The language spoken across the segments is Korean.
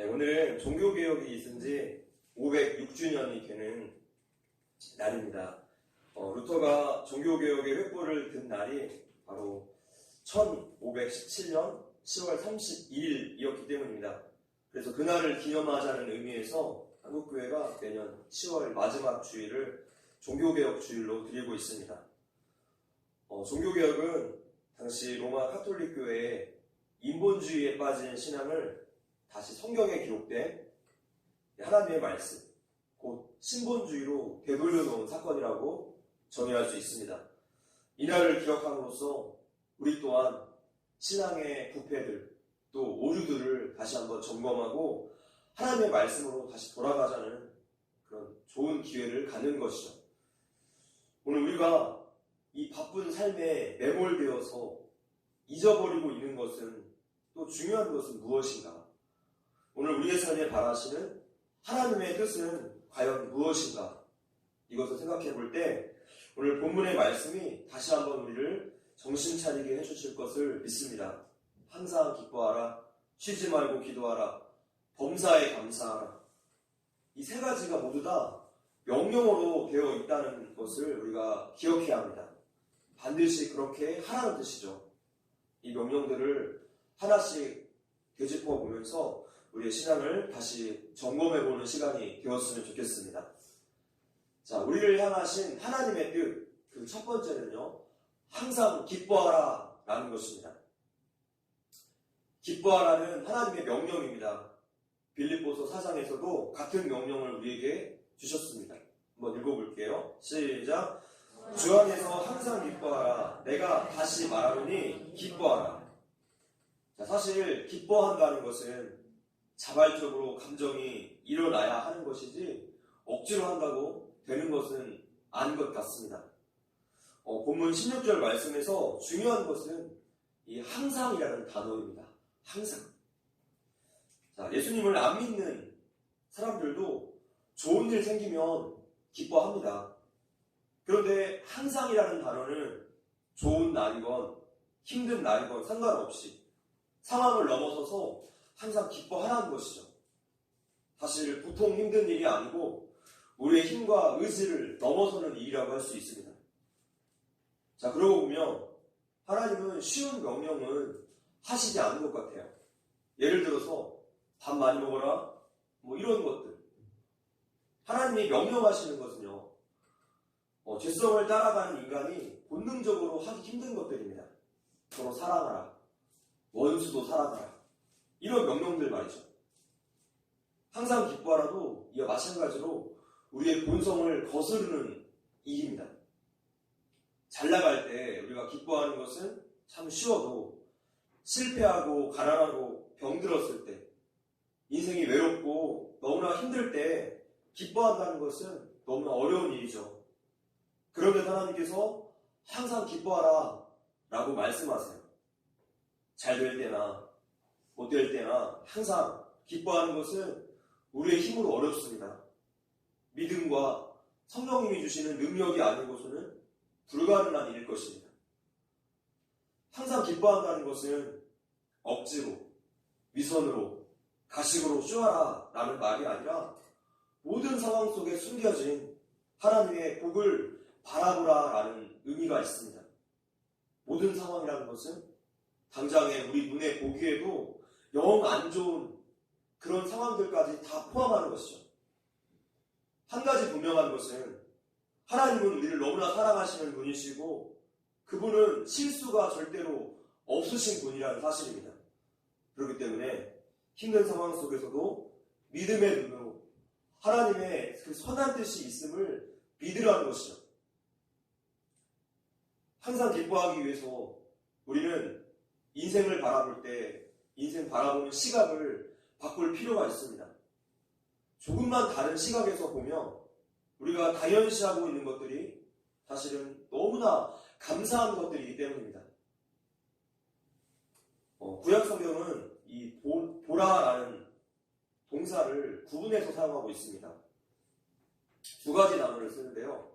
네, 오늘은 종교개혁이 있은 지 506주년이 되는 날입니다. 루터가 종교개혁의 횃불을 든 날이 바로 1517년 10월 31일이었기 때문입니다. 그래서 그날을 기념하자는 의미에서 한국교회가 매년 10월 마지막 주일을 종교개혁 주일로 드리고 있습니다. 종교개혁은 당시 로마 카톨릭 교회의 인본주의에 빠진 신앙을 다시 성경에 기록된 하나님의 말씀, 곧 신본주의로 되돌려 놓은 사건이라고 정의할 수 있습니다. 이날을 기억함으로써 우리 또한 신앙의 부패들, 또 오류들을 다시 한번 점검하고 하나님의 말씀으로 다시 돌아가자는 그런 좋은 기회를 갖는 것이죠. 오늘 우리가 이 바쁜 삶에 매몰되어서 잊어버리고 있는 것은, 또 중요한 것은 무엇인가? 오늘 우리의 삶에 바라시는 하나님의 뜻은 과연 무엇인가? 이것을 생각해 볼 때 오늘 본문의 말씀이 다시 한번 우리를 정신 차리게 해주실 것을 믿습니다. 항상 기뻐하라, 쉬지 말고 기도하라, 범사에 감사하라. 이 세 가지가 모두 다 명령어로 되어 있다는 것을 우리가 기억해야 합니다. 반드시 그렇게 하라는 뜻이죠. 이 명령들을 하나씩 되짚어 보면서 우리의 신앙을 다시 점검해보는 시간이 되었으면 좋겠습니다. 자, 우리를 향하신 하나님의 뜻, 그 첫 번째는요, 항상 기뻐하라 라는 것입니다. 기뻐하라는 하나님의 명령입니다. 빌립보서 4장에서도 같은 명령을 우리에게 주셨습니다. 한번 읽어볼게요. 시작. 주 안에서 항상 기뻐하라. 내가 다시 말하노니 기뻐하라. 자, 사실 기뻐한다는 것은 자발적으로 감정이 일어나야 하는 것이지 억지로 한다고 되는 것은 아닌 것 같습니다. 본문 16절 말씀에서 중요한 것은 이 항상이라는 단어입니다. 항상. 자, 예수님을 안 믿는 사람들도 좋은 일 생기면 기뻐합니다. 그런데 항상이라는 단어는 좋은 날이건 힘든 날이건 상관없이 상황을 넘어서서 항상 기뻐하라는 것이죠. 사실 보통 힘든 일이 아니고 우리의 힘과 의지를 넘어서는 일이라고 할 수 있습니다. 자, 그러고 보면 하나님은 쉬운 명령은 하시지 않는 것 같아요. 예를 들어서 밥 많이 먹어라, 뭐 이런 것들. 하나님이 명령하시는 것은요, 죄성을 따라가는 인간이 본능적으로 하기 힘든 것들입니다. 서로 사랑하라, 원수도 사랑하라, 이런 명령들 말이죠. 항상 기뻐하라도 이와 마찬가지로 우리의 본성을 거스르는 일입니다. 잘 나갈 때 우리가 기뻐하는 것은 참 쉬워도 실패하고 가난하고 병들었을 때, 인생이 외롭고 너무나 힘들 때 기뻐한다는 것은 너무나 어려운 일이죠. 그런데 하나님께서 항상 기뻐하라 라고 말씀하세요. 잘 될 때나 못 될 때나 항상 기뻐하는 것은 우리의 힘으로 어렵습니다. 믿음과 성령님이 주시는 능력이 아니고서는 불가능한 일일 것입니다. 항상 기뻐한다는 것은 억지로, 위선으로, 가식으로 쉬어라 라는 말이 아니라 모든 상황 속에 숨겨진 하나님의 복을 바라보라 라는 의미가 있습니다. 모든 상황이라는 것은 당장에 우리 눈에 보기에도 영 안 좋은 그런 상황들까지 다 포함하는 것이죠. 한 가지 분명한 것은 하나님은 우리를 너무나 사랑하시는 분이시고 그분은 실수가 절대로 없으신 분이라는 사실입니다. 그렇기 때문에 힘든 상황 속에서도 믿음의 눈으로 하나님의 그 선한 뜻이 있음을 믿으라는 것이죠. 항상 기뻐하기 위해서 우리는 인생을 바라볼 때 인생 바라보는 시각을 바꿀 필요가 있습니다. 조금만 다른 시각에서 보면 우리가 당연시하고 있는 것들이 사실은 너무나 감사한 것들이기 때문입니다. 구약 성경은 이 보라라는 동사를 구분해서 사용하고 있습니다. 두 가지 단어를 쓰는데요.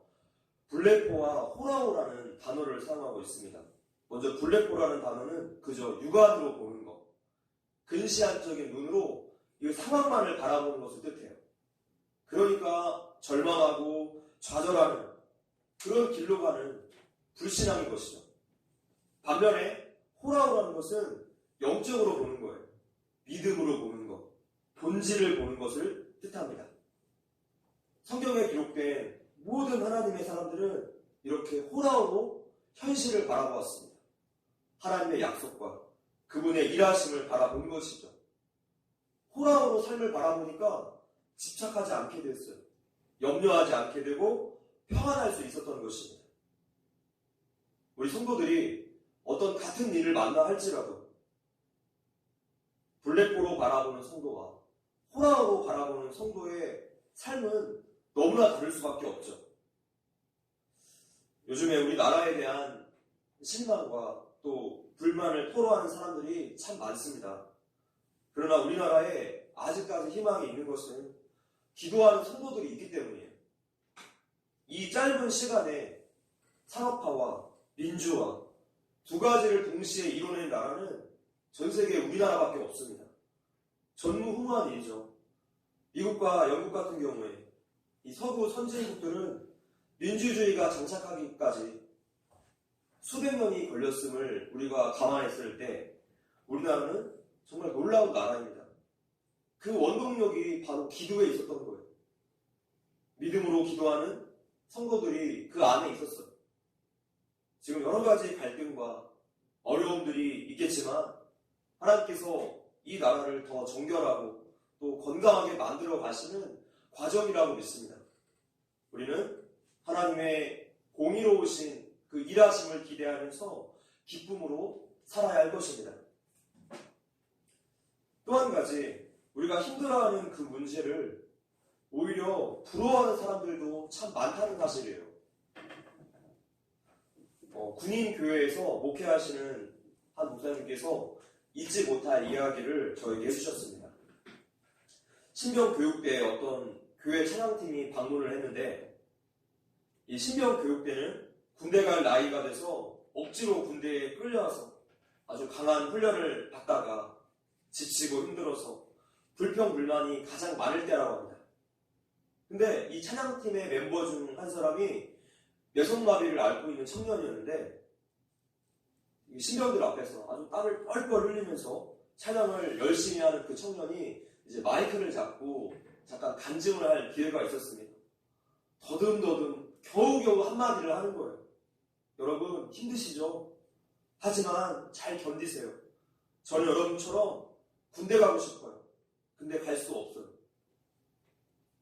블레포와 호라오라는 단어를 사용하고 있습니다. 먼저 블레포라는 단어는 그저 육안으로 보는 것, 근시안적인 눈으로 이것을 상황만을 바라보는 것을 뜻해요. 그러니까 절망하고 좌절하는 그런 길로 가는 불신앙인 것이죠. 반면에 호라오라는 것은 영적으로 보는 거예요. 믿음으로 보는 것, 본질을 보는 것을 뜻합니다. 성경에 기록된 모든 하나님의 사람들은 이렇게 호라오로 현실을 바라보았습니다. 하나님의 약속과 그분의 일하심을 바라본 것이죠. 호라오로 삶을 바라보니까 집착하지 않게 됐어요. 염려하지 않게 되고 평안할 수 있었던 것입니다. 우리 성도들이 어떤 같은 일을 만나 할지라도 블랙홀로 바라보는 성도와 호라오로 바라보는 성도의 삶은 너무나 다를 수밖에 없죠. 요즘에 우리나라에 대한 실망과 또 불만을 토로하는 사람들이 참 많습니다. 그러나 우리나라에 아직까지 희망이 있는 것은 기도하는 성도들이 있기 때문이에요. 이 짧은 시간에 산업화와 민주화 두 가지를 동시에 이뤄낸 나라는 전 세계 우리나라밖에 없습니다. 전무후무한 일이죠. 미국과 영국 같은 경우에 이 서구 선진국들은 민주주의가 장착하기까지 수백 년이 걸렸음을 우리가 감안했을 때 우리나라는 정말 놀라운 나라입니다. 그 원동력이 바로 기도에 있었던 거예요. 믿음으로 기도하는 성도들이 그 안에 있었어요. 지금 여러 가지 갈등과 어려움들이 있겠지만 하나님께서 이 나라를 더 정결하고 또 건강하게 만들어 가시는 과정이라고 믿습니다. 우리는 하나님의 공의로우신 그 일하심을 기대하면서 기쁨으로 살아야 할 것입니다. 또 한 가지 우리가 힘들어하는 그 문제를 오히려 부러워하는 사람들도 참 많다는 사실이에요. 군인 교회에서 목회하시는 한 목사님께서 잊지 못할 이야기를 저에게 해주셨습니다. 신병교육대에 어떤 교회 찬양팀이 방문을 했는데 이 신병교육대는 군대 갈 나이가 돼서 억지로 군대에 끌려와서 아주 강한 훈련을 받다가 지치고 힘들어서 불평불만이 가장 많을 때라고 합니다. 근데 이 찬양팀의 멤버 중 한 사람이 뇌성마비를 앓고 있는 청년이었는데 신병들 앞에서 아주 땀을 뻘뻘 흘리면서 찬양을 열심히 하는 그 청년이 이제 마이크를 잡고 잠깐 간증을 할 기회가 있었습니다. 더듬더듬 겨우겨우 한마디를 하는 거예요. 여러분 힘드시죠? 하지만 잘 견디세요. 저는 여러분처럼 군대 가고 싶어요. 근데 갈 수 없어요.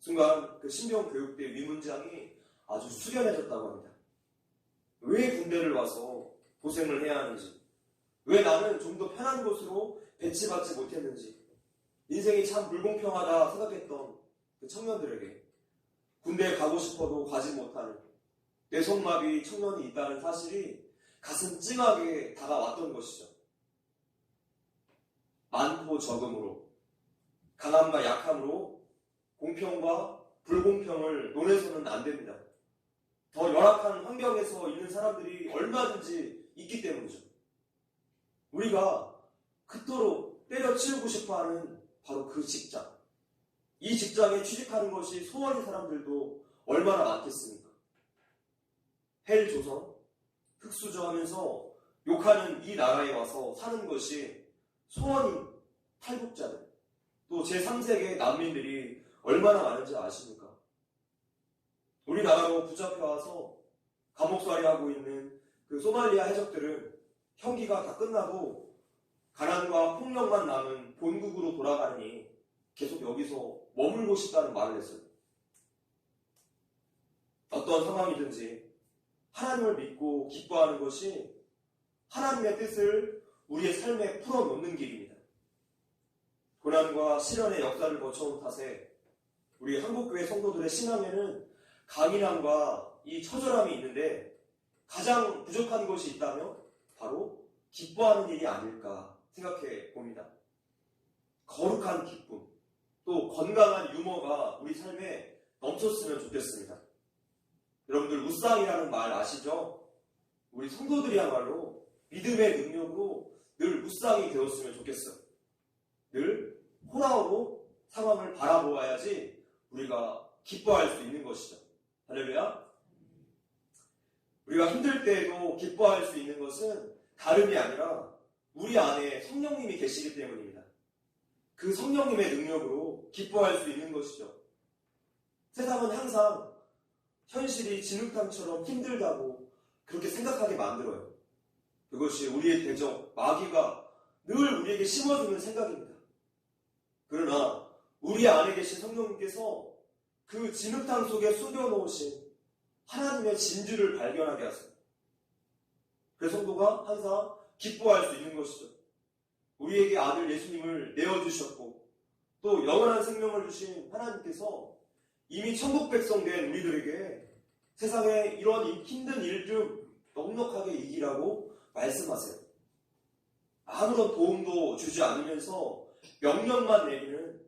순간 그 신병교육대 위문장이 아주 숙연해졌다고 합니다. 왜 군대를 와서 고생을 해야 하는지, 왜 나는 좀 더 편한 곳으로 배치받지 못했는지, 인생이 참 불공평하다 생각했던 그 청년들에게 군대에 가고 싶어도 가지 못하는 뇌성마비 청년이 있다는 사실이 가슴 찡하게 다가왔던 것이죠. 많고 적음으로, 강함과 약함으로 공평과 불공평을 논해서는 안 됩니다. 더 열악한 환경에서 있는 사람들이 얼마든지 있기 때문이죠. 우리가 그토록 때려치우고 싶어하는 바로 그 직장, 이 직장에 취직하는 것이 소원인 사람들도 얼마나 많겠습니까? 헬조선, 흑수저 하면서 욕하는 이 나라에 와서 사는 것이 소원인 탈북자들, 또 제3세계 난민들이 얼마나 많은지 아십니까? 우리나라로 붙잡혀와서 감옥살이 하고 있는 그 소말리아 해적들은 형기가 다 끝나고 가난과 폭력만 남은 본국으로 돌아가느니 계속 여기서 머물고 싶다는 말을 했어요. 어떤 상황이든지 하나님을 믿고 기뻐하는 것이 하나님의 뜻을 우리의 삶에 풀어놓는 길입니다. 고난과 시련의 역사를 거쳐온 탓에 우리 한국교회 성도들의 신앙에는 강인함과 이 처절함이 있는데 가장 부족한 것이 있다면 바로 기뻐하는 일이 아닐까 생각해 봅니다. 거룩한 기쁨, 또 건강한 유머가 우리 삶에 넘쳤으면 좋겠습니다. 여러분들 무쌍이라는 말 아시죠? 우리 성도들이야말로 믿음의 능력으로 늘 무쌍이 되었으면 좋겠어요. 늘 호라오로 상황을 바라보아야지 우리가 기뻐할 수 있는 것이죠. 할렐루야. 우리가 힘들 때에도 기뻐할 수 있는 것은 다름이 아니라 우리 안에 성령님이 계시기 때문입니다. 그 성령님의 능력으로 기뻐할 수 있는 것이죠. 세상은 항상 현실이 진흙탕처럼 힘들다고 그렇게 생각하게 만들어요. 그것이 우리의 대적, 마귀가 늘 우리에게 심어주는 생각입니다. 그러나 우리 안에 계신 성령님께서 그 진흙탕 속에 숨겨놓으신 하나님의 진주를 발견하게 하세요. 그래서 성도가 항상 기뻐할 수 있는 것이죠. 우리에게 아들 예수님을 내어주셨고 또 영원한 생명을 주신 하나님께서 이미 천국 백성 된 우리들에게 세상에 이런 힘든 일 좀 넉넉하게 이기라고 말씀하세요. 아무런 도움도 주지 않으면서 명령만 내리는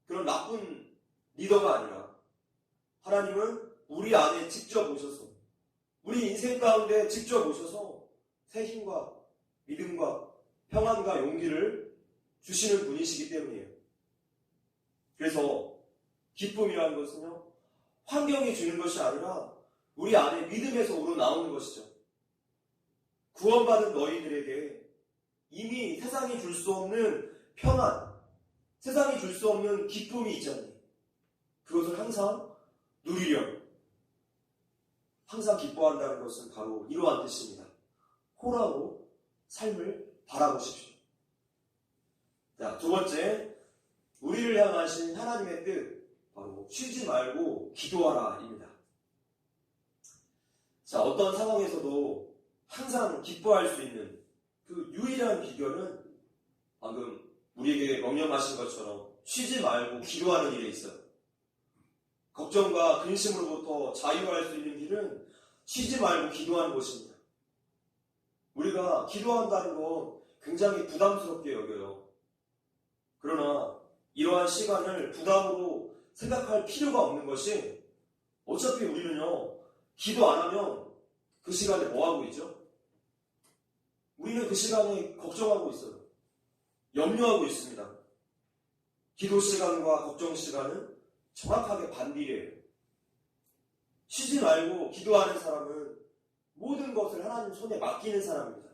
그런 나쁜 리더가 아니라 하나님은 우리 안에 직접 오셔서 우리 인생 가운데 직접 오셔서 새 힘과 믿음과 평안과 용기를 주시는 분이시기 때문이에요. 그래서 기쁨이라는 것은요, 환경이 주는 것이 아니라 우리 안에 믿음에서 우러나오는 것이죠. 구원받은 너희들에게 이미 세상이 줄 수 없는 평안, 세상이 줄 수 없는 기쁨이 있잖아요. 그것을 항상 누리렴. 항상 기뻐한다는 것은 바로 이러한 뜻입니다. 호라고 삶을 바라보십시오. 자, 두 번째, 우리를 향하신 하나님의 뜻, 바로 쉬지 말고 기도하라입니다. 자, 어떤 상황에서도 항상 기뻐할 수 있는 그 유일한 비결은 방금 우리에게 명령하신 것처럼 쉬지 말고 기도하는 일에 있어요. 걱정과 근심으로부터 자유할 수 있는 길은 쉬지 말고 기도하는 것입니다. 우리가 기도한다는 건 굉장히 부담스럽게 여겨요. 그러나 이러한 시간을 부담으로 생각할 필요가 없는 것이 어차피 우리는요, 기도 안 하면 그 시간에 뭐 하고 있죠? 우리는 그 시간에 걱정하고 있어요. 염려하고 있습니다. 기도 시간과 걱정 시간은 정확하게 반비례해요. 쉬지 말고 기도하는 사람은 모든 것을 하나님 손에 맡기는 사람입니다.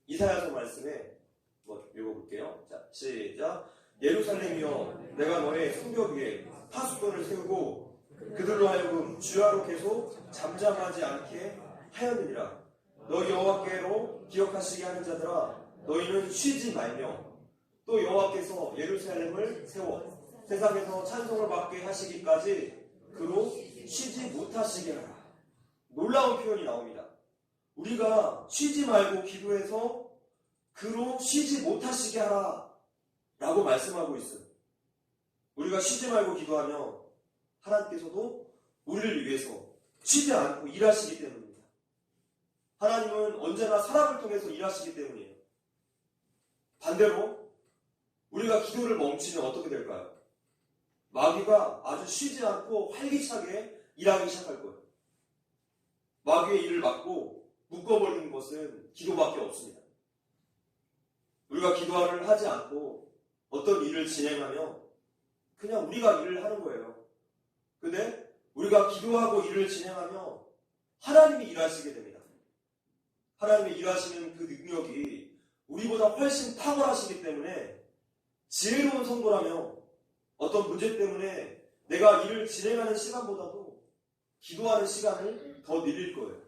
이사야서 말씀에 한번 읽어볼게요. 자, 시작. 예루살렘이여, 내가 너의 성벽 위에 파수꾼을 세우고 그들로 하여금 주야로 계속 잠잠하지 않게 하였느니라. 너 여호와께로 기억하시게 하는 자들아, 너희는 쉬지 말며 또 여호와께서 예루살렘을 세워 세상에서 찬송을 받게 하시기까지 그로 쉬지 못하시게 하라. 놀라운 표현이 나옵니다. 우리가 쉬지 말고 기도해서 그로 쉬지 못하시게 하라 라고 말씀하고 있어요. 우리가 쉬지 말고 기도하면 하나님께서도 우리를 위해서 쉬지 않고 일하시기 때문입니다. 하나님은 언제나 사람을 통해서 일하시기 때문이에요. 반대로 우리가 기도를 멈추면 어떻게 될까요? 마귀가 아주 쉬지 않고 활기차게 일하기 시작할 거예요. 마귀의 일을 막고 묶어버리는 것은 기도밖에 없습니다. 우리가 기도를 하지 않고 어떤 일을 진행하며 그냥 우리가 일을 하는 거예요. 근데 우리가 기도하고 일을 진행하며 하나님이 일하시게 됩니다. 하나님이 일하시는 그 능력이 우리보다 훨씬 탁월하시기 때문에 지혜로운 성도라며 어떤 문제 때문에 내가 일을 진행하는 시간보다도 기도하는 시간을 더 늘릴 거예요.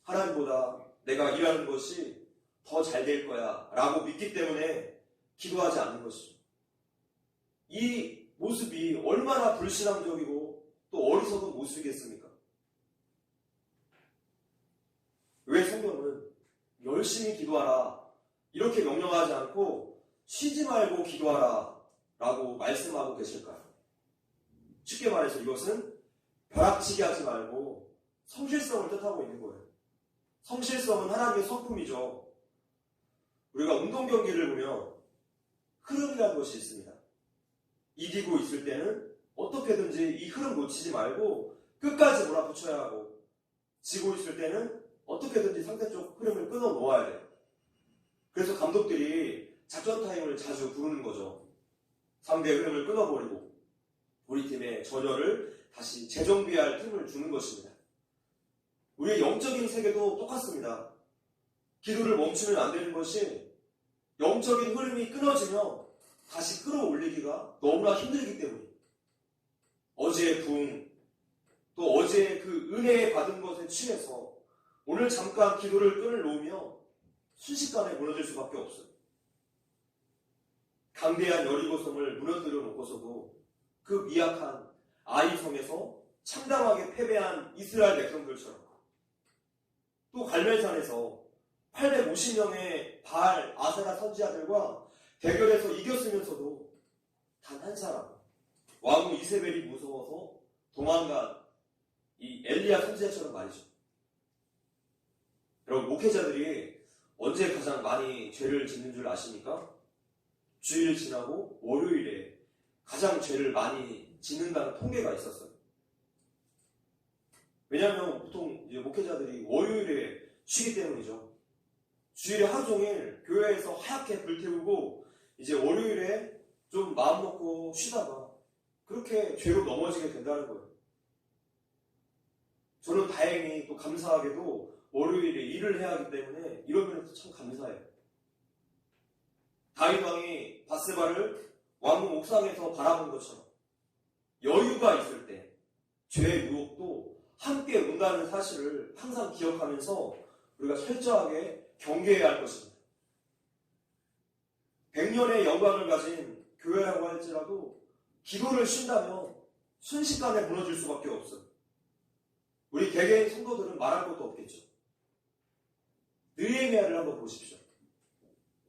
하나님보다 내가 일하는 것이 더 잘 될 거야 라고 믿기 때문에 기도하지 않는 것이죠. 이 모습이 얼마나 불신앙적이고 또 어리석은 모습이겠습니까? 왜 성경은 열심히 기도하라 이렇게 명령하지 않고 쉬지 말고 기도하라 라고 말씀하고 계실까요? 쉽게 말해서 이것은 벼락치기 하지 말고 성실성을 뜻하고 있는 거예요. 성실성은 하나님의 성품이죠. 우리가 운동 경기를 보면 흐름이라는 것이 있습니다. 이기고 있을 때는 어떻게든지 이 흐름 놓치지 말고 끝까지 몰아붙여야 하고, 지고 있을 때는 어떻게든지 상대쪽 흐름을 끊어 놓아야 돼요. 그래서 감독들이 작전 타임을 자주 부르는 거죠. 상대의 흐름을 끊어버리고 우리 팀의 전열을 다시 재정비할 틈을 주는 것입니다. 우리의 영적인 세계도 똑같습니다. 기도를 멈추면 안 되는 것이 영적인 흐름이 끊어지면 다시 끌어올리기가 너무나 힘들기 때문에 어제의 부흥 또 어제의 그 은혜에 받은 것에 취해서 오늘 잠깐 기도를 끊어놓으면 순식간에 무너질 수밖에 없어요. 강대한 여리고성을 무너뜨려 놓고서도 그 미약한 아이성에서 참담하게 패배한 이스라엘 백성들처럼 또 갈멜산에서 850명의 바알 아세라 선지자들과 대결해서 이겼으면서도 단 한 사람 왕후 이세벨이 무서워서 도망간 이 엘리야 선지자처럼 말이죠. 여러분, 목회자들이 언제 가장 많이 죄를 짓는 줄 아십니까? 주일 지나고 월요일에 가장 죄를 많이 짓는다는 통계가 있었어요. 왜냐하면 보통 이제 목회자들이 월요일에 쉬기 때문이죠. 주일에 하루 종일 교회에서 하얗게 불태우고 이제 월요일에 좀 마음 먹고 쉬다가 그렇게 죄로 넘어지게 된다는 거예요. 저는 다행히 또 감사하게도 월요일에 일을 해야 하기 때문에 이런 면에서 참 감사해요. 다윗 왕이 밧세바를 왕궁 옥상에서 바라본 것처럼 여유가 있을 때 죄의 유혹도 함께 온다는 사실을 항상 기억하면서 우리가 철저하게 경계해야 할 것입니다. 100년의 영광을 가진 교회라고 할지라도 기도를 쉰다면 순식간에 무너질 수밖에 없어요. 우리 개개인 성도들은 말할 것도 없겠죠. 느헤미야를 한번 보십시오.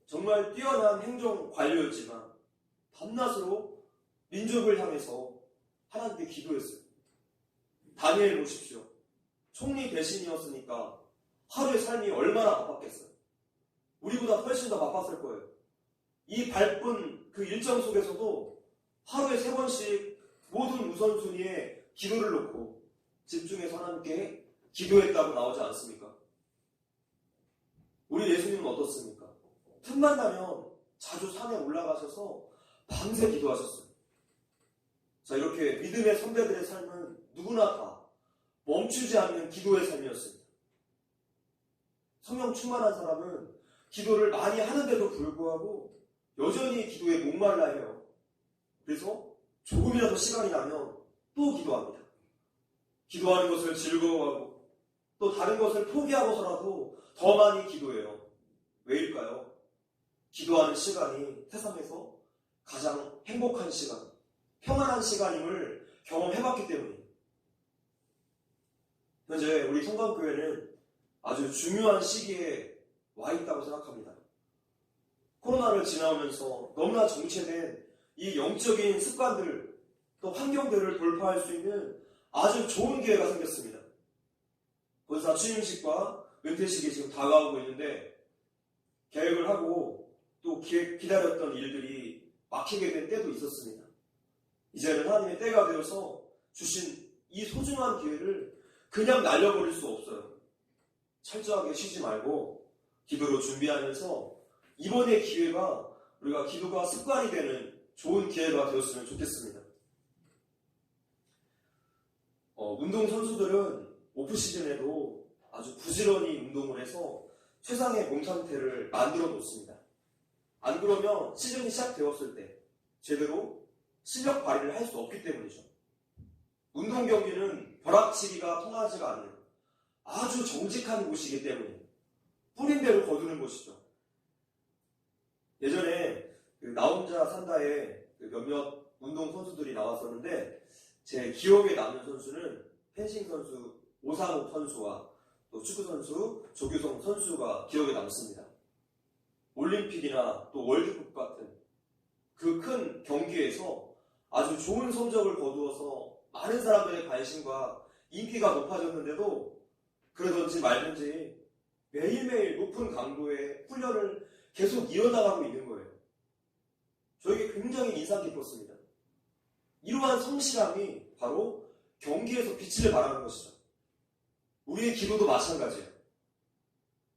정말 뛰어난 행정 관료였지만 밤낮으로 민족을 향해서 하나님께 기도했어요. 다니엘 보십시오. 총리 대신이었으니까 하루의 삶이 얼마나 바빴겠어요. 우리보다 훨씬 더 바빴을 거예요. 이 바쁜 그 일정 속에서도 하루에 3번씩 모든 우선순위에 기도를 놓고 집중해서 하나님께 기도했다고 나오지 않습니까? 우리 예수님은 어떻습니까? 틈만 나면 자주 산에 올라가셔서 밤새 기도하셨어요. 자, 이렇게 믿음의 선배들의 삶은 누구나 다 멈추지 않는 기도의 삶이었습니다. 성령 충만한 사람은 기도를 많이 하는데도 불구하고 여전히 기도에 목말라 해요. 그래서 조금이라도 시간이 나면 또 기도합니다. 기도하는 것을 즐거워하고 또 다른 것을 포기하고서라도 더 많이 기도해요. 왜일까요? 기도하는 시간이 세상에서 가장 행복한 시간, 평안한 시간임을 경험해봤기 때문이에요. 현재 우리 성광교회는 아주 중요한 시기에 와 있다고 생각합니다. 코로나를 지나오면서 너무나 정체된 이 영적인 습관들 또 환경들을 돌파할 수 있는 아주 좋은 기회가 생겼습니다. 본사 취임식과 은퇴식이 지금 다가오고 있는데 계획을 하고 또 기다렸던 일들이 막히게 된 때도 있었습니다. 이제는 하나님의 때가 되어서 주신 이 소중한 기회를 그냥 날려버릴 수 없어요. 철저하게 쉬지 말고 기도로 준비하면서 이번의 기회가 우리가 기도가 습관이 되는 좋은 기회가 되었으면 좋겠습니다. 운동선수들은 오프시즌에도 아주 부지런히 운동을 해서 최상의 몸 상태를 만들어 놓습니다. 안 그러면 시즌이 시작되었을 때 제대로 실력 발휘를 할 수 없기 때문이죠. 운동 경기는 벼락치기가 통하지가 않는 아주 정직한 곳이기 때문에 뿌린 대로 거두는 곳이죠. 예전에 나 혼자 산다에 몇몇 운동 선수들이 나왔었는데 제 기억에 남는 선수는 펜싱 선수 오상욱 선수와 또 축구 선수 조규성 선수가 기억에 남습니다. 올림픽이나 또 월드컵 같은 그 큰 경기에서 아주 좋은 성적을 거두어서 많은 사람들의 관심과 인기가 높아졌는데도 그러든지 말든지 매일매일 높은 강도의 훈련을 계속 이어나가고 있는 거예요. 저에게 굉장히 인상 깊었습니다. 이러한 성실함이 바로 경기에서 빛을 발하는 것이죠. 우리의 기도도 마찬가지예요.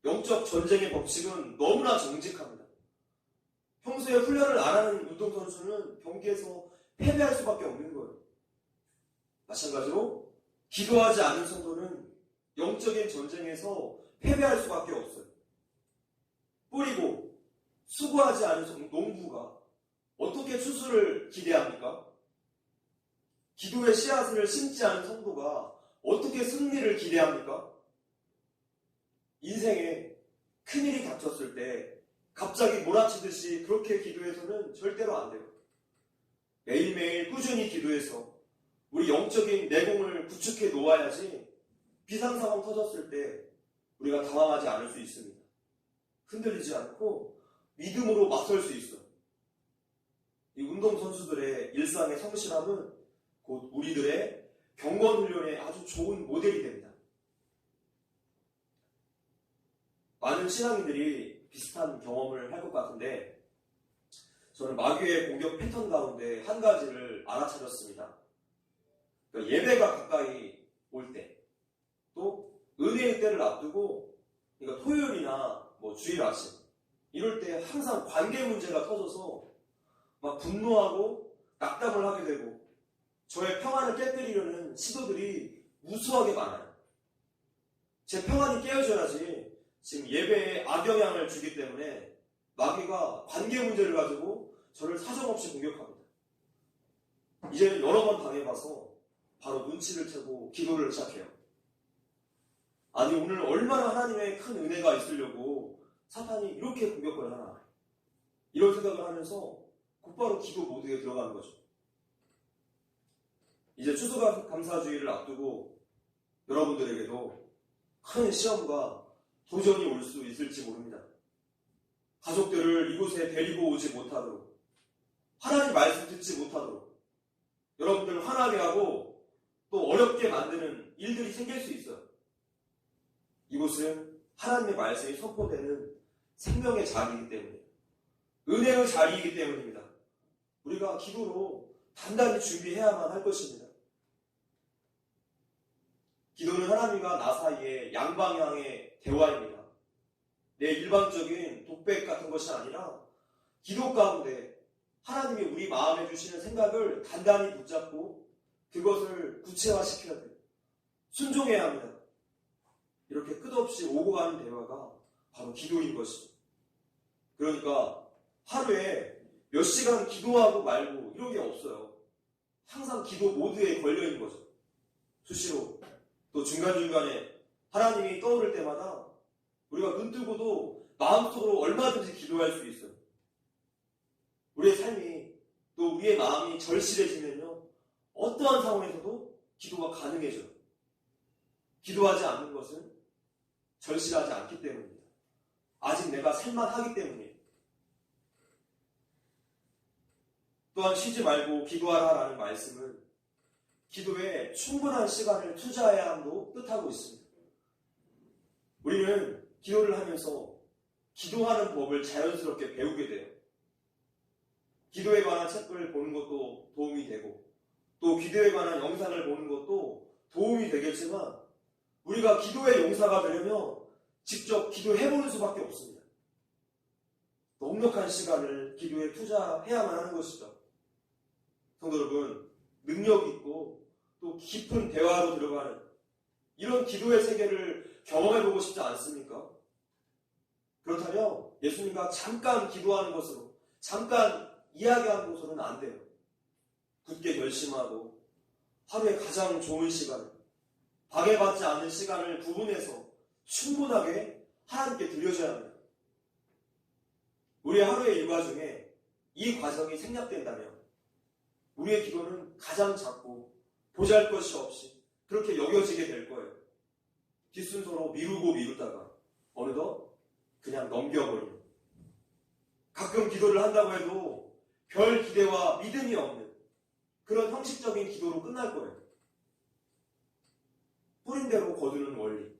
영적 전쟁의 법칙은 너무나 정직합니다. 평소에 훈련을 안 하는 운동선수는 경기에서 패배할 수밖에 없는 거예요. 마찬가지로 기도하지 않는 성도는 영적인 전쟁에서 패배할 수밖에 없어요. 뿌리고 수고하지 않은 농부가 어떻게 추수를 기대합니까? 기도의 씨앗을 심지 않은 성도가 어떻게 승리를 기대합니까? 인생에 큰일이 닥쳤을 때 갑자기 몰아치듯이 그렇게 기도해서는 절대로 안 돼요. 매일매일 꾸준히 기도해서 우리 영적인 내공을 구축해 놓아야지 비상상황 터졌을 때 우리가 당황하지 않을 수 있습니다. 흔들리지 않고 믿음으로 맞설 수 있어요. 이 운동선수들의 일상의 성실함은 곧 우리들의 경건훈련에 아주 좋은 모델이 됩니다. 많은 신앙인들이 비슷한 경험을 할 것 같은데 저는 마귀의 공격 패턴 가운데 한 가지를 알아차렸습니다. 그러니까 예배가 가까이 올 때, 또 은혜의 때를 앞두고, 그러니까 토요일이나 주일 아침 이럴 때 항상 관계 문제가 터져서 막 분노하고 낙담을 하게 되고 저의 평안을 깨뜨리려는 시도들이 무수하게 많아요. 제 평안이 깨어져야지 지금 예배에 악영향을 주기 때문에 마귀가 관계 문제를 가지고 저를 사정없이 공격합니다. 이제는 여러 번 당해봐서 바로 눈치를 채고 기도를 시작해요. 아니 오늘 얼마나 하나님의 큰 은혜가 있으려고 사탄이 이렇게 공격을 하나, 이런 생각을 하면서 곧바로 기도 모드에 들어가는 거죠. 이제 추수감사주의를 앞두고 여러분들에게도 큰 시험과 도전이 올 수 있을지 모릅니다. 가족들을 이곳에 데리고 오지 못하도록, 하나님 말씀 듣지 못하도록, 여러분들을 화나게 하고 또 어렵게 만드는 일들이 생길 수 있어요. 이곳은 하나님의 말씀이 선포되는 생명의 자리이기 때문에, 은혜의 자리이기 때문입니다. 우리가 기도로 단단히 준비해야만 할 것입니다. 기도는 하나님과 나 사이의 양방향의 대화입니다. 내 일방적인 독백 같은 것이 아니라 기도 가운데 하나님이 우리 마음에 주시는 생각을 단단히 붙잡고 그것을 구체화시켜야 돼요. 순종해야 합니다. 이렇게 끝없이 오고 가는 대화가 바로 기도인 것이죠. 그러니까 하루에 몇 시간 기도하고 말고 이런 게 없어요. 항상 기도 모드에 걸려있는 거죠. 수시로 또 중간중간에 하나님이 떠오를 때마다 우리가 눈 뜨고도 마음속으로 얼마든지 기도할 수 있어요. 우리의 삶이 또 우리의 마음이 절실해지면요, 어떠한 상황에서도 기도가 가능해져요. 기도하지 않는 것은 절실하지 않기 때문입니다. 아직 내가 살만하기 때문이에요. 또한 쉬지 말고 기도하라라는 말씀은 기도에 충분한 시간을 투자해야 함도 뜻하고 있습니다. 우리는 기도를 하면서 기도하는 법을 자연스럽게 배우게 돼요. 기도에 관한 책을 보는 것도 도움이 되고 또 기도에 관한 영상을 보는 것도 도움이 되겠지만 우리가 기도의 용사가 되려면 직접 기도해보는 수밖에 없습니다. 넉넉한 시간을 기도에 투자해야만 하는 것이죠. 성도 여러분, 능력 있고 또 깊은 대화로 들어가는 이런 기도의 세계를 경험해보고 싶지 않습니까? 그렇다면 예수님과 잠깐 기도하는 것으로, 잠깐 이야기하는 것으로는 안 돼요. 굳게 결심하고 하루에 가장 좋은 시간, 방해받지 않는 시간을 구분해서 충분하게 하나님께 드려줘야 합니다. 우리의 하루의 일과 중에 이 과정이 생략된다면 우리의 기도는 가장 작고 보잘것이 없이 그렇게 여겨지게 될 거예요. 뒷순서로 미루다가 어느덧 그냥 넘겨버리는, 가끔 기도를 한다고 해도 별 기대와 믿음이 없는 그런 형식적인 기도로 끝날 거예요. 뿌린 대로 거두는 원리,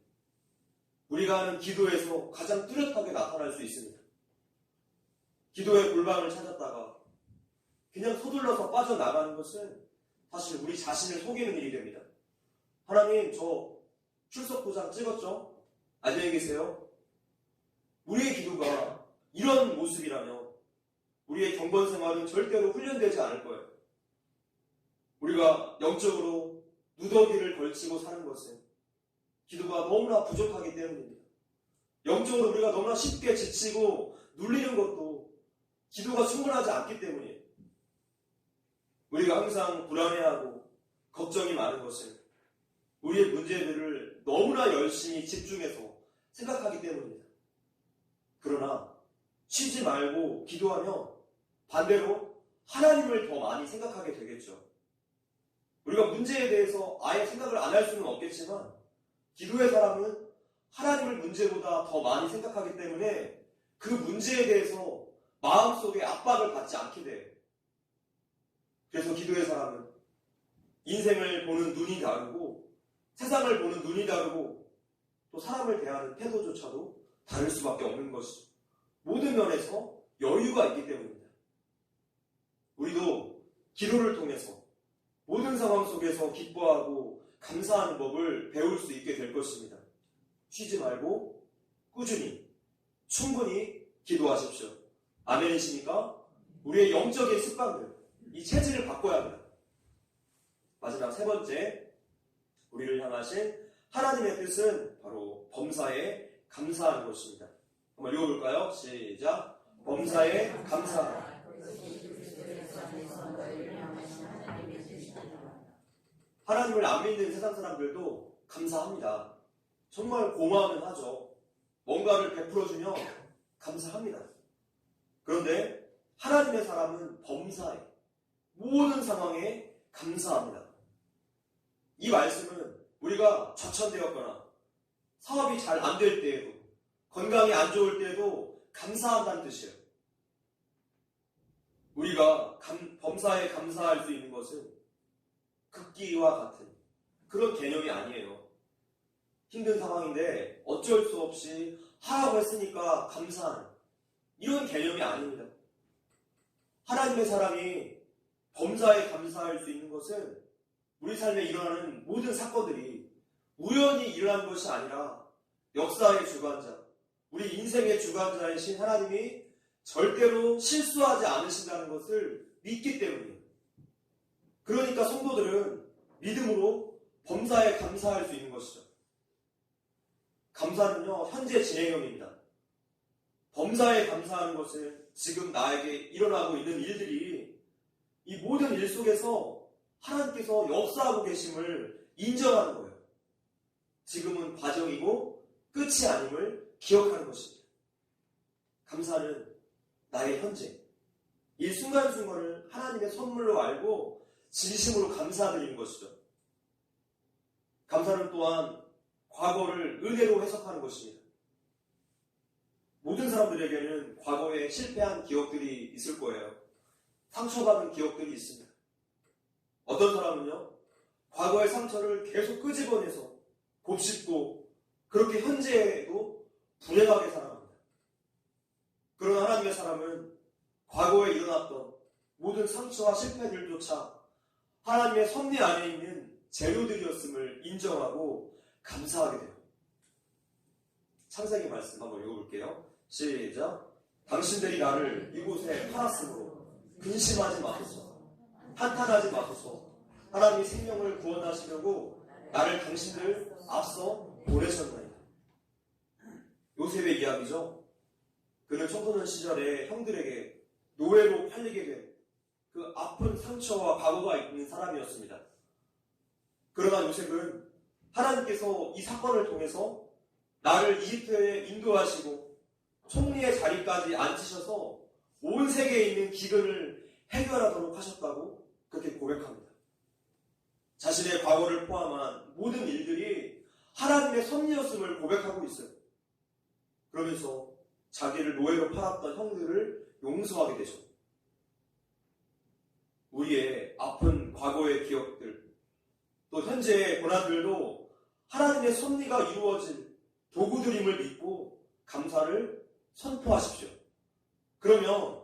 우리가 하는 기도에서 가장 뚜렷하게 나타날 수 있습니다. 기도의 골방을 찾았다가 그냥 서둘러서 빠져나가는 것은 사실 우리 자신을 속이는 일이 됩니다. 하나님, 저 출석 도장 찍었죠? 안녕히 계세요. 우리의 기도가 이런 모습이라면 우리의 경건 생활은 절대로 훈련되지 않을 거예요. 우리가 영적으로 누더기를 걸치고 사는 것은 기도가 너무나 부족하기 때문입니다. 영적으로 우리가 너무나 쉽게 지치고 눌리는 것도 기도가 충분하지 않기 때문이에요. 우리가 항상 불안해하고 걱정이 많은 것은 우리의 문제들을 너무나 열심히 집중해서 생각하기 때문입니다. 그러나 쉬지 말고 기도하면 반대로 하나님을 더 많이 생각하게 되겠죠. 우리가 문제에 대해서 아예 생각을 안 할 수는 없겠지만 기도의 사람은 하나님을 문제보다 더 많이 생각하기 때문에 그 문제에 대해서 마음속에 압박을 받지 않게 돼요. 그래서 기도의 사람은 인생을 보는 눈이 다르고 세상을 보는 눈이 다르고 또 사람을 대하는 태도조차도 다를 수밖에 없는 것이죠. 모든 면에서 여유가 있기 때문입니다. 우리도 기도를 통해서 모든 상황 속에서 기뻐하고 감사하는 법을 배울 수 있게 될 것입니다. 쉬지 말고 꾸준히 충분히 기도하십시오. 아멘이십니까? 우리의 영적인 습관들, 이 체질을 바꿔야 합니다. 마지막 세 번째, 우리를 향하신 하나님의 뜻은 바로 범사에 감사하는 것입니다. 한번 읽어볼까요? 시작. 범사에 감사하라. 하나님을 안 믿는 세상 사람들도 감사합니다. 정말 고마워는 하죠. 뭔가를 베풀어주면 감사합니다. 그런데 하나님의 사람은 범사에, 모든 상황에 감사합니다. 이 말씀은 우리가 좌천되었거나 사업이 잘 안 될 때에도 건강이 안 좋을 때에도 감사한다는 뜻이에요. 우리가 범사에 감사할 수 있는 것은 극기와 같은 그런 개념이 아니에요. 힘든 상황인데 어쩔 수 없이 하라고 했으니까 감사하는 이런 개념이 아닙니다. 하나님의 사람이 범사에 감사할 수 있는 것은 우리 삶에 일어나는 모든 사건들이 우연히 일어난 것이 아니라 역사의 주관자, 우리 인생의 주관자이신 하나님이 절대로 실수하지 않으신다는 것을 믿기 때문이에요. 그러니까 성도들은 믿음으로 범사에 감사할 수 있는 것이죠. 감사는요, 현재 진행형입니다. 범사에 감사하는 것은 지금 나에게 일어나고 있는 일들이 이 모든 일 속에서 하나님께서 역사하고 계심을 인정하는 거예요. 지금은 과정이고 끝이 아님을 기억하는 것입니다. 감사는 나의 현재, 이 순간순간을 하나님의 선물로 알고 진심으로 감사드리는 것이죠. 감사는 또한 과거를 은혜로 해석하는 것입니다. 모든 사람들에게는 과거에 실패한 기억들이 있을 거예요. 상처받은 기억들이 있습니다. 어떤 사람은요, 과거의 상처를 계속 끄집어내서 곱씹고 그렇게 현재에도 불행하게 살아갑니다. 그러나 하나님의 사람은 과거에 일어났던 모든 상처와 실패들조차 하나님의 섭리 안에 있는 재료들이었음을 인정하고 감사하게 돼요. 창세기 말씀 한번 읽어볼게요. 시작. 당신들이 나를 이곳에 팔았으므로 근심하지 마소서. 한탄하지 마소서. 하나님이 생명을 구원하시려고 나를 당신들 앞서 보내셨나이다. 요셉의 이야기죠. 그는 청소년 시절에 형들에게 노예로 팔리게 된 그 아픈 상처와 과거가 있는 사람이었습니다. 그러나 요셉은 하나님께서 이 사건을 통해서 나를 이집트에 인도하시고 총리의 자리까지 앉히셔서 온 세계에 있는 기근을 해결하도록 하셨다고 그렇게 고백합니다. 자신의 과거를 포함한 모든 일들이 하나님의 섭리였음을 고백하고 있어요. 그러면서 자기를 노예로 팔았던 형들을 용서하게 되죠. 우리의 아픈 과거의 기억들, 또 현재의 고난들도 하나님의 섭리가 이루어진 도구들임을 믿고 감사를 선포하십시오. 그러면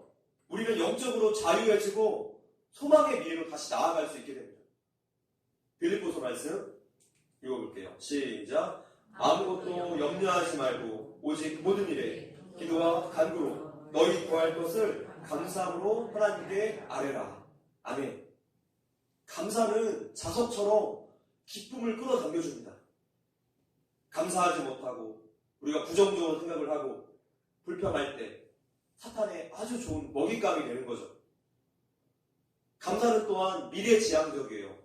우리는 영적으로 자유해지고 소망의 미래로 다시 나아갈 수 있게 됩니다. 빌립보서 말씀 읽어볼게요. 시작. 아무것도 염려하지 말고 오직 모든 일에 기도와 간구로 너희 구할 것을 감사함으로 하나님께 아뢰라. 아멘. 감사는 자석처럼 기쁨을 끌어당겨줍니다. 감사하지 못하고 우리가 부정적으로 생각을 하고 불평할 때 사탄의 아주 좋은 먹잇감이 되는 거죠. 감사는 또한 미래지향적이에요.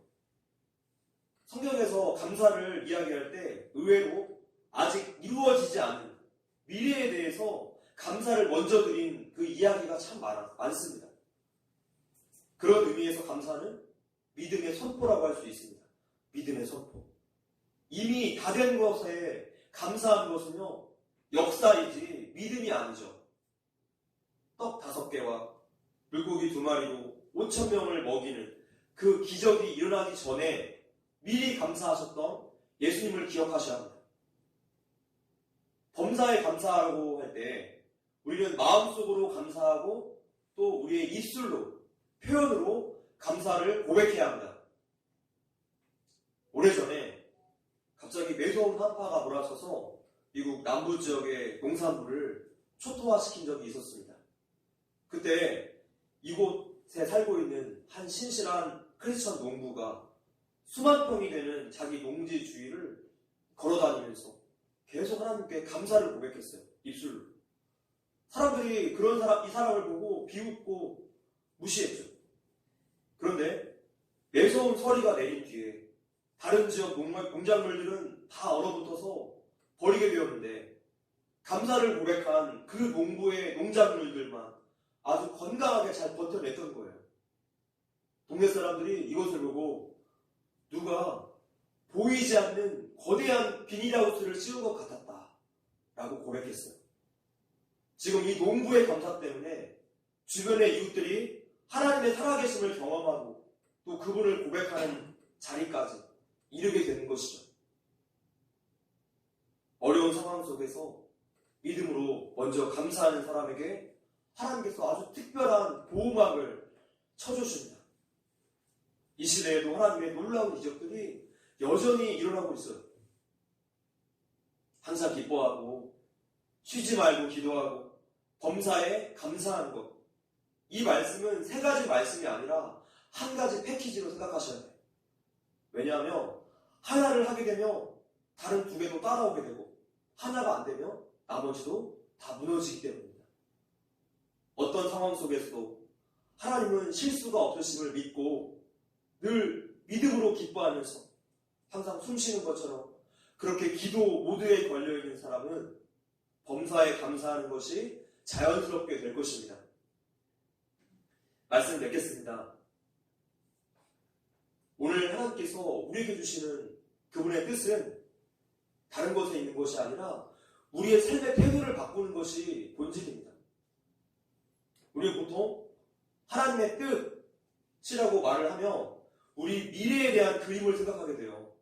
성경에서 감사를 이야기할 때 의외로 아직 이루어지지 않은 미래에 대해서 감사를 먼저 드린 그 이야기가 참 많습니다. 그런 의미에서 감사는 믿음의 선포라고 할 수 있습니다. 믿음의 선포. 이미 다 된 것에 감사한 것은요, 역사이지 믿음이 아니죠. 떡 5개와 물고기 2마리로 5,000명을 먹이는 그 기적이 일어나기 전에 미리 감사하셨던 예수님을 기억하셔야 합니다. 범사에 감사하라고 할 때 우리는 마음속으로 감사하고 또 우리의 입술로, 표현으로 감사를 고백해야 합니다. 오래전에 갑자기 매서운 한파가 몰아쳐서 미국 남부 지역의 농산물을 초토화시킨 적이 있었습니다. 그때 이곳에 살고 있는 한 신실한 크리스천 농부가 수만 평이 되는 자기 농지 주위를 걸어다니면서 계속 하나님께 감사를 고백했어요. 입술로. 사람들이 이 사람을 보고 비웃고 무시했죠. 그런데 매서운 서리가 내린 뒤에 다른 지역 농작물들은 다 얼어붙어서 버리게 되었는데 감사를 고백한 그 농부의 농작물들만 아주 건강하게 잘 버텨냈던 거예요. 동네 사람들이 이것을 보고 누가 보이지 않는 거대한 비닐하우스를 씌운 것 같았다 라고 고백했어요. 지금 이 농부의 감사 때문에 주변의 이웃들이 하나님의 살아계심을 경험하고 또 그분을 고백하는 자리까지 이르게 되는 것이죠. 어려운 상황 속에서 믿음으로 먼저 감사하는 사람에게 하나님께서 아주 특별한 보호막을 쳐주십니다. 이 시대에도 하나님의 놀라운 이적들이 여전히 일어나고 있어요. 항상 기뻐하고 쉬지 말고 기도하고 범사에 감사하는 것. 이 말씀은 3가지 말씀이 아니라 한 가지 패키지로 생각하셔야 돼요. 왜냐하면 하나를 하게 되면 다른 2개도 따라오게 되고 하나가 안 되면 나머지도 다 무너지기 때문입니다. 어떤 상황 속에서도 하나님은 실수가 없으심을 믿고 늘 믿음으로 기뻐하면서 항상 숨쉬는 것처럼 그렇게 기도 모드에 걸려있는 사람은 범사에 감사하는 것이 자연스럽게 될 것입니다. 말씀 맺겠습니다. 오늘 하나님께서 우리에게 주시는 그분의 뜻은 다른 것에 있는 것이 아니라 우리의 삶의 태도를 바꾸는 것이 본질입니다. 우리는 보통 하나님의 뜻이라고 말을 하면 우리 미래에 대한 그림을 생각하게 돼요.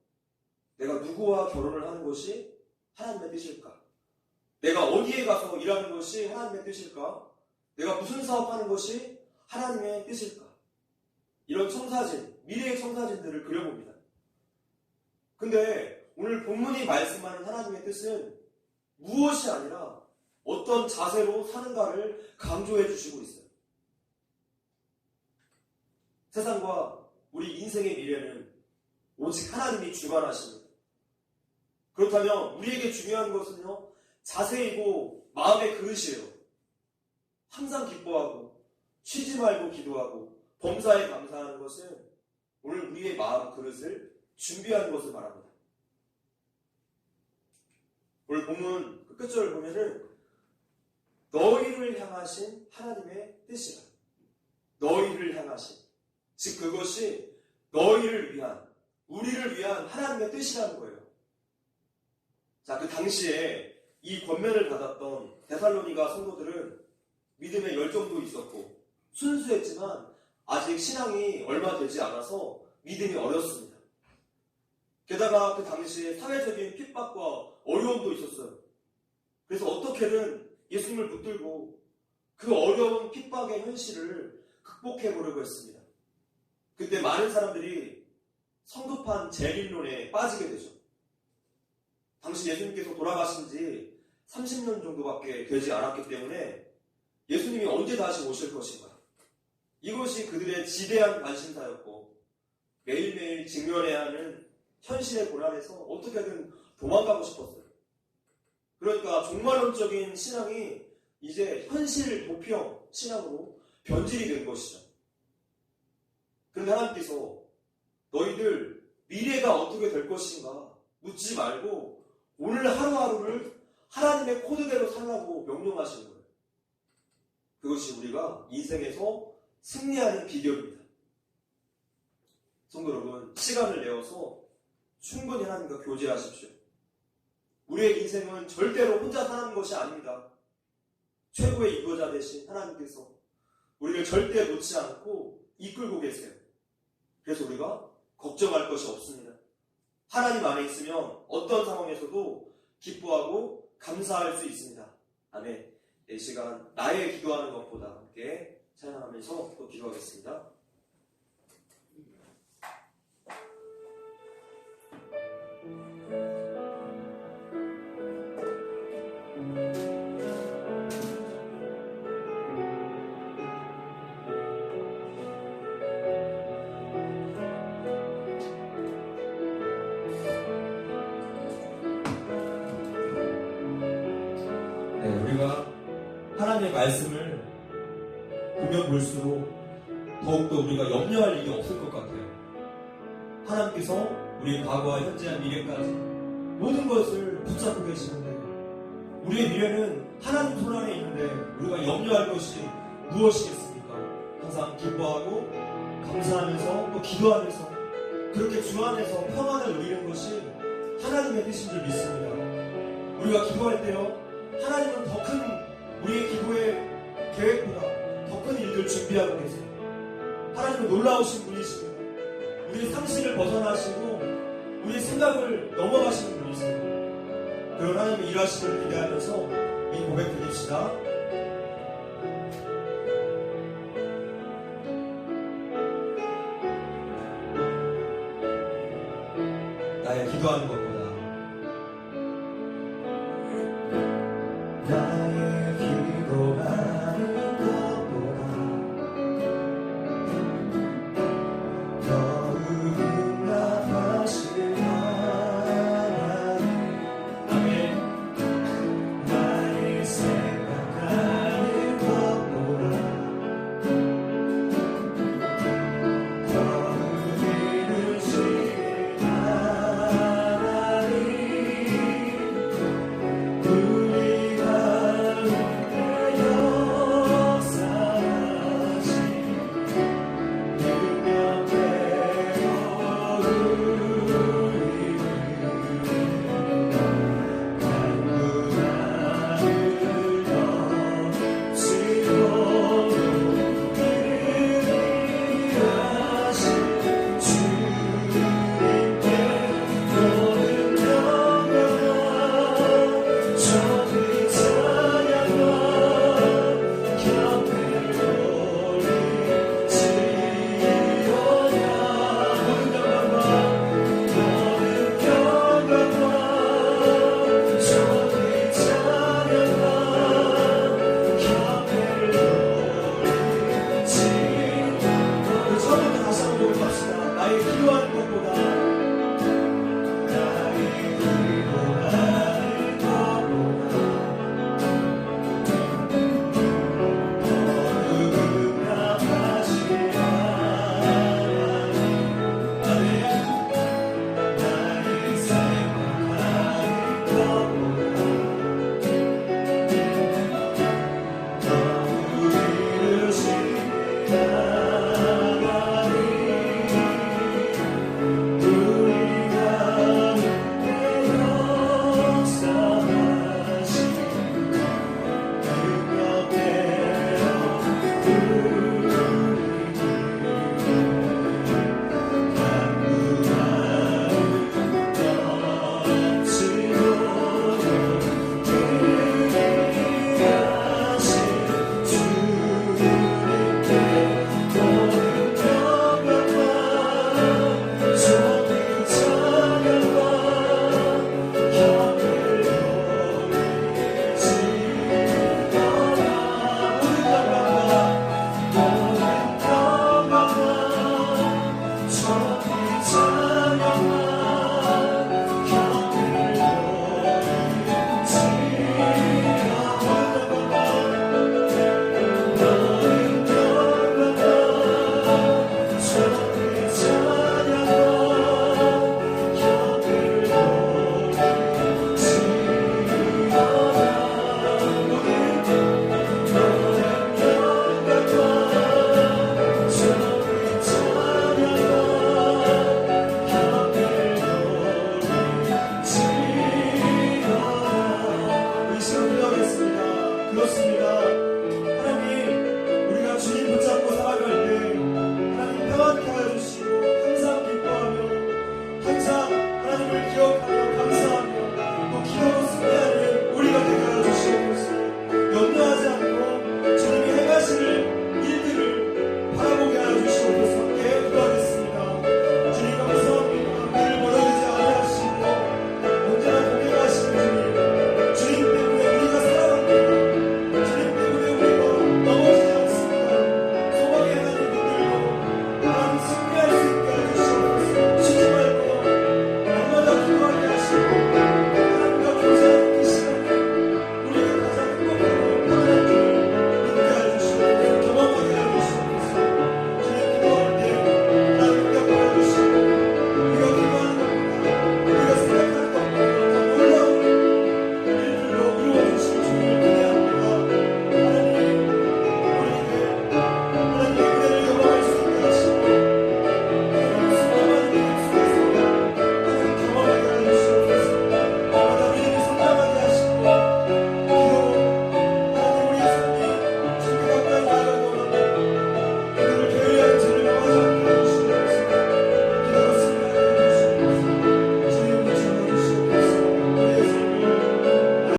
내가 누구와 결혼을 하는 것이 하나님의 뜻일까? 내가 어디에 가서 일하는 것이 하나님의 뜻일까? 내가 무슨 사업하는 것이 하나님의 뜻일까? 이런 청사진, 미래의 청사진들을 그려봅니다. 근데 오늘 본문이 말씀하는 하나님의 뜻은 무엇이 아니라 어떤 자세로 사는가를 강조해 주시고 있어요. 세상과 우리 인생의 미래는 오직 하나님이 주관하십니다. 그렇다면 우리에게 중요한 것은요, 자세이고 마음의 그릇이에요. 항상 기뻐하고 쉬지 말고 기도하고 범사에 감사하는 것은 오늘 우리의 마음 그릇을 준비하는 것을 말합니다. 오늘 본문 그 끝절을 보면은 너희를 향하신 하나님의 뜻이라. 너희를 향하신. 즉 그것이 너희를 위한, 우리를 위한 하나님의 뜻이라는 거예요. 자, 그 당시에 이 권면을 받았던 데살로니가 성도들은 믿음의 열정도 있었고 순수했지만 아직 신앙이 얼마 되지 않아서 믿음이 어렸습니다. 게다가 그 당시에 사회적인 핍박과 어려움도 있었어요. 그래서 어떻게든 예수님을 붙들고 그 어려운 핍박의 현실을 극복해 보려고 했습니다. 그때 많은 사람들이 성급한 재림론에 빠지게 되죠. 당시 예수님께서 돌아가신 지 30년 정도밖에 되지 않았기 때문에 예수님이 언제 다시 오실 것인가? 이것이 그들의 지대한 관심사였고 매일매일 직면해야 하는 현실의 고난에서 어떻게든 도망가고 싶었어요. 그러니까 종말론적인 신앙이 이제 현실 도피형 신앙으로 변질이 된 것이죠. 그런데 하나님께서 너희들 미래가 어떻게 될 것인가 묻지 말고 오늘 하루하루를 하나님의 코드대로 살라고 명령하시는 거예요. 그것이 우리가 인생에서 승리하는 비결입니다. 성도 여러분, 시간을 내어서 충분히 하나님과 교제하십시오. 우리의 인생은 절대로 혼자 사는 것이 아닙니다. 최고의 이거자 되신 하나님께서 우리를 절대 놓지 않고 이끌고 계세요. 그래서 우리가 걱정할 것이 없습니다. 하나님 안에 있으면 어떤 상황에서도 기뻐하고 감사할 수 있습니다. 아멘. 이 시간 나의 기도하는 것보다 함께 찬양하면서 또 기도하겠습니다. 우리가 하나님의 말씀을 보면 볼수록 더욱더 우리가 염려할 일이 없을 것 같아요. 하나님께서 우리의 과거와 현재와 미래까지 모든 것을 붙잡고 계시는데 우리의 미래는 하나님 손 안에 있는데 우리가 염려할 것이 무엇이겠습니까? 항상 기뻐하고 감사하면서 또 기도하면서 그렇게 주 안에서 평안을 누리는 것이 하나님의 뜻인 줄 믿습니다. 우리가 기도할 때요, 하나님은 더 큰 우리의 기도의 계획보다 더 큰 일들 준비하고 계세요. 하나님은 놀라우신 분이십니다. 우리의 상식을 벗어나시고 우리의 생각을 넘어가시는 분이세요. 그런 하나님의 일하심을 기대하면서 이 고백 드립시다. 나의 기도하는 것